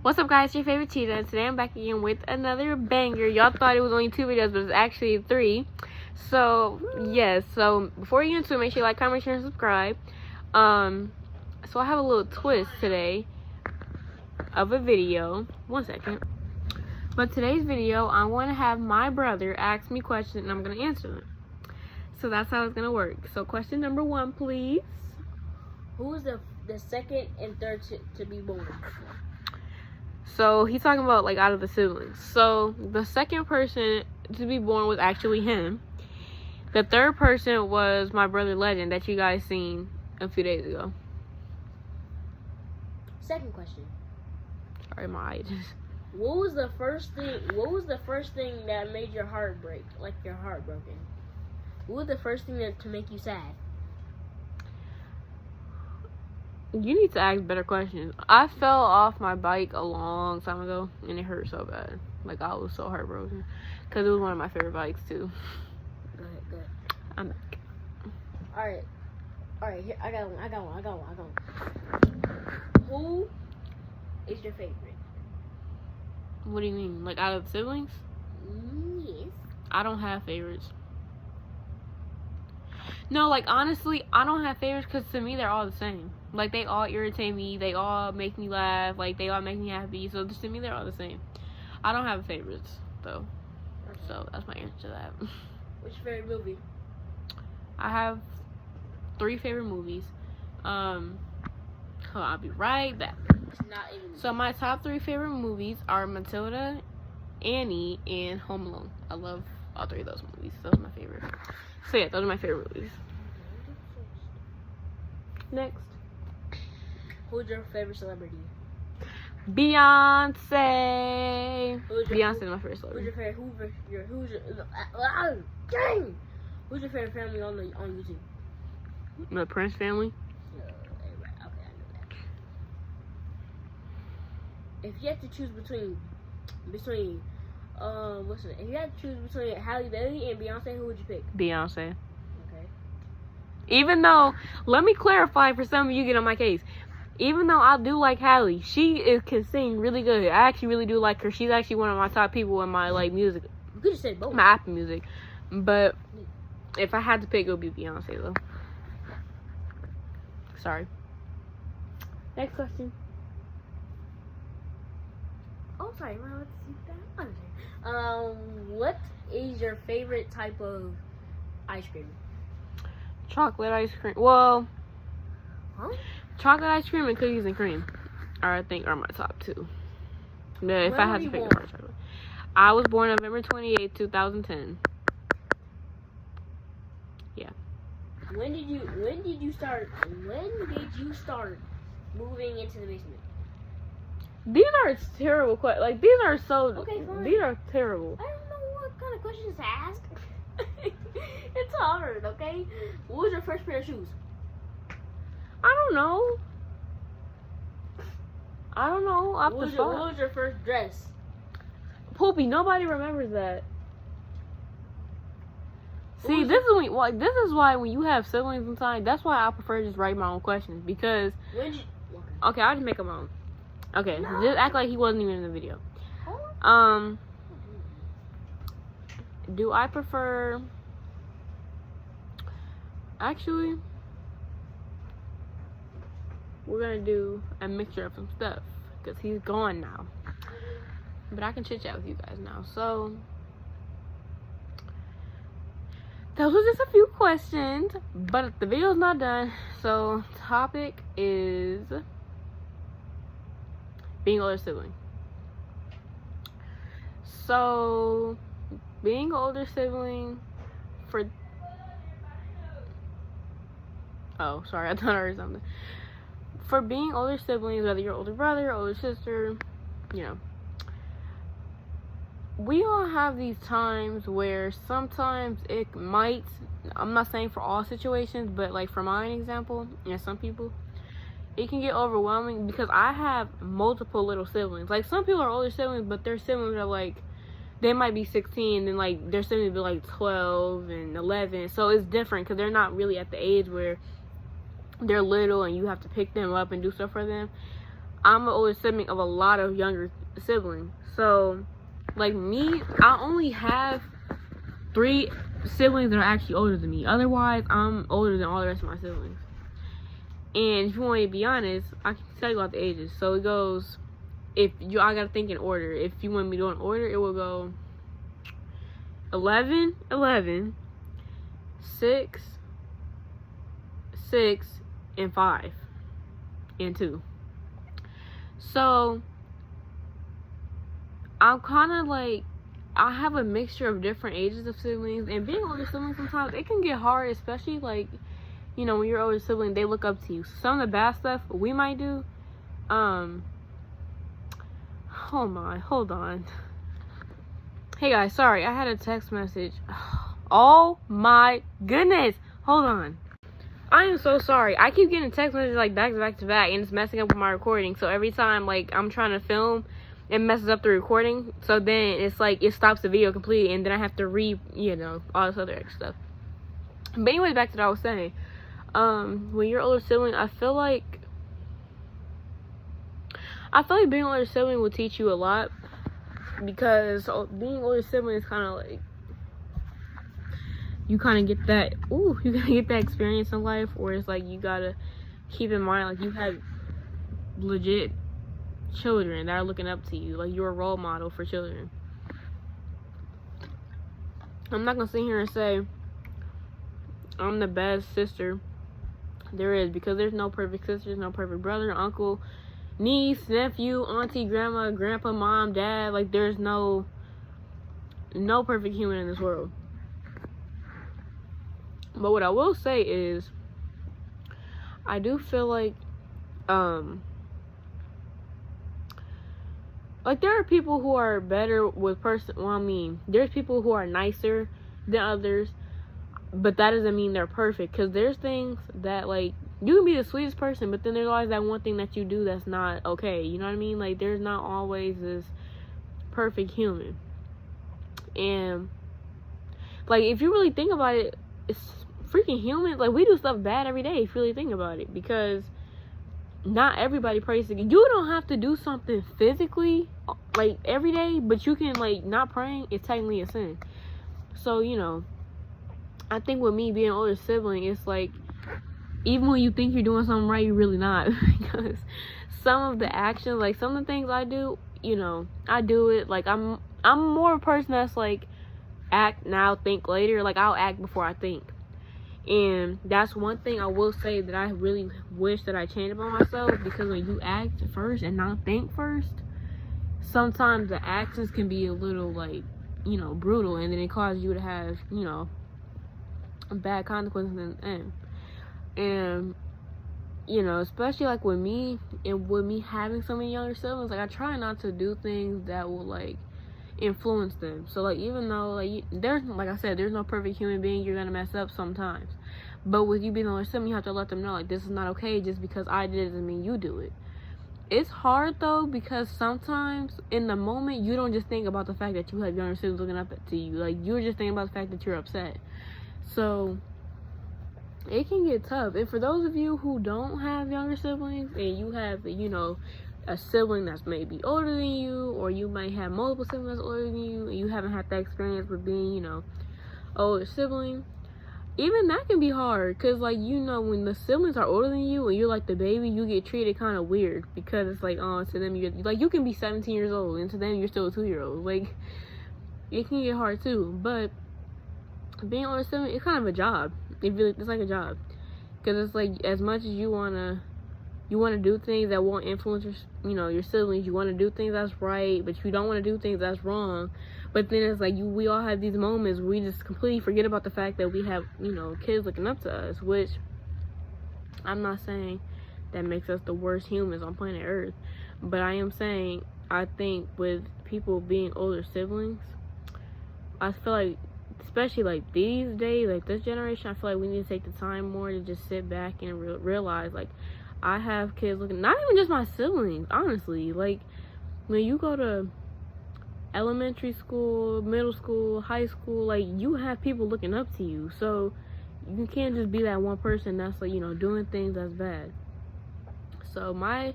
What's up, guys? Your favorite Cheetah, and today I'm back again with another banger. Y'all thought it was only 2 videos, but it's actually 3. So yes, so before you get into it, make sure you like, comment, share, and subscribe. So I have a little twist today of a video. 1 second. But today's video, I want to have my brother ask me questions, and I'm going to answer them. So that's how it's going to work. So question number 1, please. Who is the second and third to be born? So he's talking about like out of the siblings. So the second person to be born was actually him. The third person was my brother Legend that you guys seen a few days ago. Second question. Sorry, my eyes. What was the first thing that made your heart break? Like your heart broken? What was the first thing to make you sad? You need to ask better questions. I fell off my bike a long time ago, and it hurt so bad. Like, I was so heartbroken. Because it was one of my favorite bikes, too. Go ahead. I'm back. Alright, here, I got one. Who is your favorite? What do you mean? Like, out of the siblings? Yes. I don't have favorites. No, like, honestly, I don't have favorites because to me, they're all the same. Like, they all irritate me. They all make me laugh. Like, they all make me happy. So, just to me, they're all the same. I don't have favorites, though. Okay. So, that's my answer to that. What's your favorite movie? I have 3 favorite movies. I'll be right back. It's not even. So, my top 3 favorite movies are Matilda, Annie, and Home Alone. I love all 3 of those movies. Those are my favorite. So, yeah, those are my favorite movies. Next. Who's your favorite celebrity? Beyonce. Beyonce is my favorite celebrity. Who's your favorite family on YouTube? The Prince family. Okay, I know that. If you had to choose between if you had to choose between Halle Berry and Beyonce, who would you pick? Beyonce. Okay. Even though, let me clarify for some of you get on my case. Even though I do like Halle, can sing really good. I actually really do like her. She's actually one of my top people in my like music. You could have said both. My Apple Music. But if I had to pick, it would be Beyonce though. Sorry. Next question. Oh, sorry. Well, let's see that. What is your favorite type of ice cream? Chocolate ice cream. Well, chocolate ice cream and cookies and cream I think are my top 2. If I had to pick a chocolate. I was born November 28th, 2010. Yeah. When did you start moving into the basement? These are terrible questions. Like, these are so... Okay, fine. These are terrible. I don't know what kind of questions to ask. It's hard, okay? What was your first pair of shoes? I don't know. Off the spot. What was your first dress? Poopy, nobody remembers that. See, this is why when you have siblings sometimes, that's why I prefer just write my own questions. Because... Okay, I'll just make them my own. Okay, no. Just act like he wasn't even in the video. Do I prefer... Actually, we're gonna do a mixture of some stuff because he's gone now. But I can chit chat with you guys now. So, those were just a few questions, but the video's not done. So, topic is being older sibling. So, being older sibling for... Oh, sorry, I thought I heard something. For being older siblings, whether you're older brother, older sister, you know, we all have these times where sometimes it might, I'm not saying for all situations, but like for my example, and some people, it can get overwhelming because I have multiple little siblings. Like, some people are older siblings, but their siblings are like, they might be 16 and like their siblings be like 12 and 11. So it's different because they're not really at the age where they're little and you have to pick them up and do stuff for them. I'm an older sibling of a lot of younger siblings. So, like me, I only have 3 siblings that are actually older than me. Otherwise, I'm older than all the rest of my siblings. And if you want me to be honest, I can tell you about the ages. So it goes, I gotta think in order. If you want me to go in order, it will go 11, 11, 6, 6, and 5, and 2. So I'm kind of like, I have a mixture of different ages of siblings, and being older siblings sometimes it can get hard, especially like, you know, when you're older sibling, they look up to you. Some of the bad stuff we might do, hold on. Hey guys, sorry, I had a text message. Oh my goodness, hold on. I am so sorry. I keep getting text messages like back to back to back, and it's messing up with my recording. So every time like I'm trying to film, it messes up the recording. So then it's like it stops the video completely, and then I have to all this other extra stuff. But anyway, back to what I was saying. When you're older sibling, I feel like being older sibling will teach you a lot, because being older sibling is kind of like, you kind of get that, you gotta get that experience in life, where it's like you gotta keep in mind, like, you have legit children that are looking up to you, like you're a role model for children. I'm not gonna sit here and say I'm the best sister there is, because there's no perfect sisters, no perfect brother, uncle, niece, nephew, auntie, grandma, grandpa, mom, dad. Like, there's no perfect human in this world. But what I will say is, I do feel like there are people who are better with there's people who are nicer than others, but that doesn't mean they're perfect, because there's things that, like, you can be the sweetest person, but then there's always that one thing that you do that's not okay, you know what I mean? Like, there's not always this perfect human. And, like, if you really think about it, it's freaking human. Like, we do stuff bad every day, if you really think about it, because not everybody prays to God. You don't have to do something physically, like, every day, but you can, like, not praying is technically a sin. So, you know, I think with me being an older sibling, it's like, even when you think you're doing something right, you're really not. Because some of the actions, like, some of the things I do, you know, I do it, like, I'm more of a person that's like, act now, think later. Like, I'll act before I think. And that's one thing I will say that I really wish that I changed about myself, because when you act first and not think first, sometimes the actions can be a little, like, you know, brutal, and then it causes you to have, you know, bad consequences in the end. And, you know, especially like with me, and with me having so many younger siblings, like, I try not to do things that will, like, influence them. So, like, even though, like, there's, like I said, there's no perfect human being, you're gonna mess up sometimes. But with you being on sibling, you have to let them know, like, this is not okay. Just because I did it doesn't mean you do it. It's hard though, because sometimes in the moment you don't just think about the fact that you have younger siblings looking up to you. Like, you're just thinking about the fact that you're upset. So it can get tough. And for those of you who don't have younger siblings, and you have, you know, a sibling that's maybe older than you, or you might have multiple siblings older than you, and you haven't had that experience with being, you know, older sibling, even that can be hard. Because, like, you know, when the siblings are older than you and you're like the baby, you get treated kind of weird, because it's like, oh, to them, you're like, you can be 17 years old, and to them you're still a 2-year-old. Like, it can get hard too. But being older sibling, it's kind of a job. It's like a job, because it's like, as much as you want to do things that won't influence your siblings, you want to do things that's right, but you don't want to do things that's wrong. But then it's like, we all have these moments where we just completely forget about the fact that we have, you know, kids looking up to us, which I'm not saying that makes us the worst humans on planet Earth, but I am saying, I think with people being older siblings, I feel like, especially like these days, like this generation, I feel like we need to take the time more to just sit back and realize, like, I have kids looking, not even just my siblings, honestly. Like, when you go to elementary school, middle school, high school, like, you have people looking up to you. So you can't just be that one person that's, like, you know, doing things that's bad. So my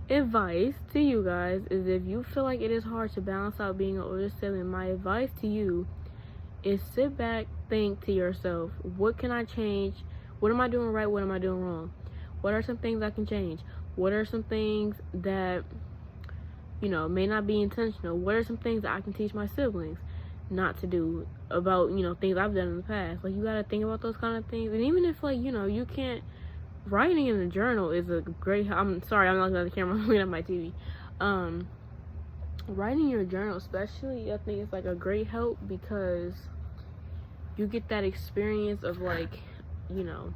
advice to you guys is, if you feel like it is hard to balance out being an older sibling, my advice to you is sit back, think to yourself, what can I change? What am I doing right? What am I doing wrong? What are some things I can change? What are some things that, you know, may not be intentional? What are some things that I can teach my siblings not to do about, you know, things I've done in the past? Like, you gotta think about those kind of things. And even if, like, you know, you can't, writing in a journal is a great, I'm sorry, I'm not looking at the camera, I'm looking at my TV. Writing your journal especially, I think it's like a great help, because you get that experience of, like, you know,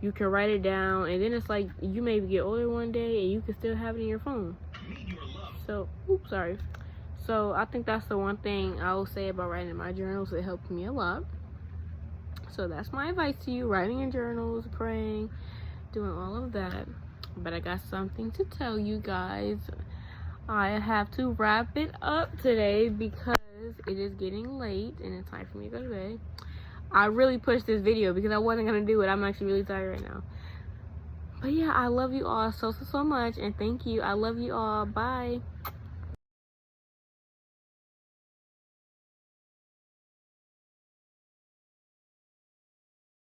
you can write it down, and then it's like you maybe get older one day and you can still have it in your phone. So, oops, sorry. So I think that's the one thing I will say about writing in my journals. It helped me a lot. So that's my advice to you: writing in journals, praying, doing all of that. But I got something to tell you guys. I have to wrap it up today because it is getting late and it's time for me to go to bed. I really pushed this video because I wasn't going to do it. I'm actually really tired right now. But yeah, I love you all so much, and thank you. I love you all. Bye.